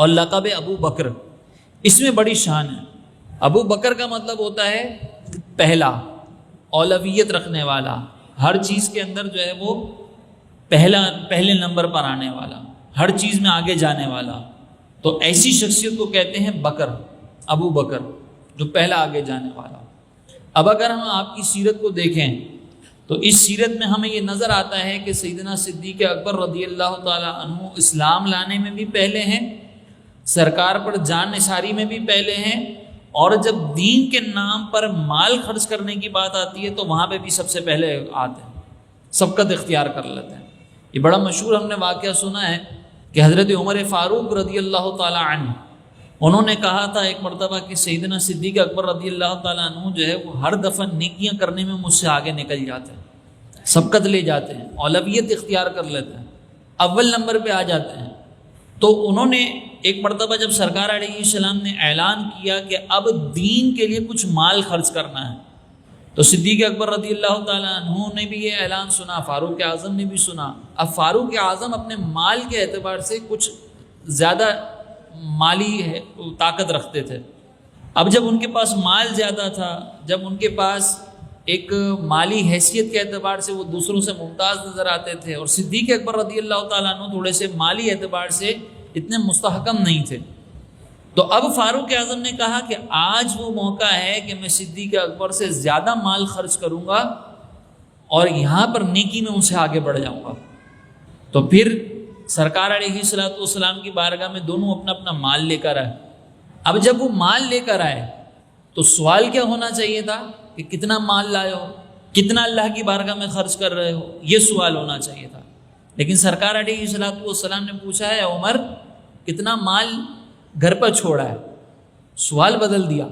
اور لقب ابو بکر اس میں بڑی شان ہے۔ ابو بکر کا مطلب ہوتا ہے پہلا، اولویت رکھنے والا، ہر چیز کے اندر جو ہے وہ پہلے نمبر پر آنے والا، ہر چیز میں آگے جانے والا۔ تو ایسی شخصیت کو کہتے ہیں بکر، ابو بکر، جو پہلا آگے جانے والا۔ اب اگر ہم آپ کی سیرت کو دیکھیں تو اس سیرت میں ہمیں یہ نظر آتا ہے کہ سیدنا صدیق اکبر رضی اللہ تعالیٰ عنہ اسلام لانے میں بھی پہلے ہیں، سرکار پر جان نثاری میں بھی پہلے ہیں، اور جب دین کے نام پر مال خرچ کرنے کی بات آتی ہے تو وہاں پہ بھی سب سے پہلے آتے ہیں، سبقت اختیار کر لیتے ہیں۔ یہ بڑا مشہور ہم نے واقعہ سنا ہے کہ حضرت عمر فاروق رضی اللہ تعالیٰ عنہ انہوں نے کہا تھا ایک مرتبہ کہ سیدنا صدیق اکبر رضی اللہ تعالیٰ عنہ جو ہے وہ ہر دفعہ نیکیاں کرنے میں مجھ سے آگے نکل جاتے ہیں، سبقت لے جاتے ہیں، اولویت اختیار کر لیتے ہیں، اول نمبر پہ آ جاتے ہیں۔ تو انہوں نے ایک مرتبہ جب سرکار علیہ السلام نے اعلان کیا کہ اب دین کے لیے کچھ مال خرچ کرنا ہے، تو صدیق اکبر رضی اللہ تعالیٰ عنہ نے بھی یہ اعلان سنا، فاروق اعظم نے بھی سنا۔ اب فاروق اعظم اپنے مال کے اعتبار سے کچھ زیادہ مالی طاقت رکھتے تھے۔ اب جب ان کے پاس مال زیادہ تھا، جب ان کے پاس ایک مالی حیثیت کے اعتبار سے وہ دوسروں سے ممتاز نظر آتے تھے، اور صدیق اکبر رضی اللہ تعالیٰ عنہ تھوڑے سے مالی اعتبار سے اتنے مستحکم نہیں تھے، تو اب فاروق اعظم نے کہا کہ آج وہ موقع ہے کہ میں صدیق اکبر سے زیادہ مال خرچ کروں گا اور یہاں پر نیکی میں ان سے آگے بڑھ جاؤں گا۔ تو پھر سرکار علیہ السلام کی بارگاہ میں دونوں اپنا اپنا مال لے کر آئے۔ اب جب وہ مال لے کر آئے تو سوال کیا ہونا چاہیے تھا کہ کتنا مال لائے ہو، کتنا اللہ کی بارگاہ میں خرچ کر رہے ہو، یہ سوال ہونا چاہیے تھا۔ لیکن سرکار علیہ السلام نے پوچھا ہے عمر کتنا مال گھر پر چھوڑا ہے، سوال بدل دیا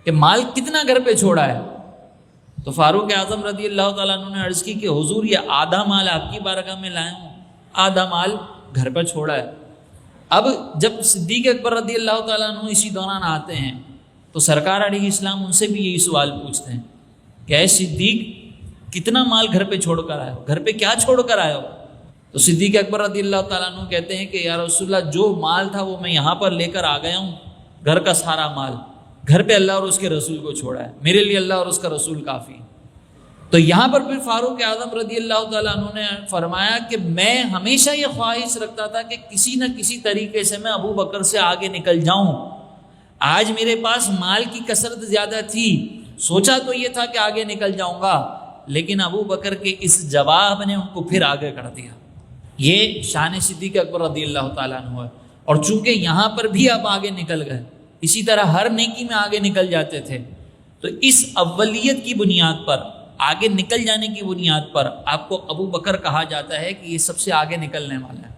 کہ مال کتنا گھر پہ چھوڑا ہے۔ تو فاروق اعظم رضی اللہ تعالیٰ عنہ نے عرض کی کہ حضور یہ آدھا مال آپ کی بارگاہ میں لائے ہوں، آدھا مال گھر پر چھوڑا ہے۔ اب جب صدیق اکبر رضی اللہ تعالیٰ عنہ اسی دوران آتے ہیں تو سرکار علیہ السلام ان سے بھی یہی سوال پوچھتے ہیں کہ اے صدیق کتنا مال گھر پہ چھوڑ کر آئے ہو، گھر پہ کیا چھوڑ کر آئے ہو؟ تو صدیق اکبر رضی اللہ تعالیٰ عنہ کہتے ہیں کہ یا رسول اللہ جو مال تھا وہ میں یہاں پر لے کر آ گیا ہوں، گھر کا سارا مال گھر پہ اللہ اور اس کے رسول کو چھوڑا ہے، میرے لیے اللہ اور اس کا رسول کافی۔ تو یہاں پر پھر فاروق اعظم رضی اللہ تعالیٰ عنہ نے فرمایا کہ میں ہمیشہ یہ خواہش رکھتا تھا کہ کسی نہ کسی طریقے سے میں ابو بکر سے آگے نکل جاؤں۔ آج میرے پاس مال کی کثرت زیادہ تھی، سوچا تو یہ تھا کہ آگے نکل جاؤں گا، لیکن ابو بکر کے اس جواب نے ان کو پھر آگے کر دیا۔ یہ شان صدیق اکبر رضی اللہ تعالیٰ عنہ ہے۔ اور چونکہ یہاں پر بھی آپ آگے نکل گئے، اسی طرح ہر نیکی میں آگے نکل جاتے تھے، تو اس اولیت کی بنیاد پر، آگے نکل جانے کی بنیاد پر آپ کو ابو بکر کہا جاتا ہے کہ یہ سب سے آگے نکلنے والا ہے۔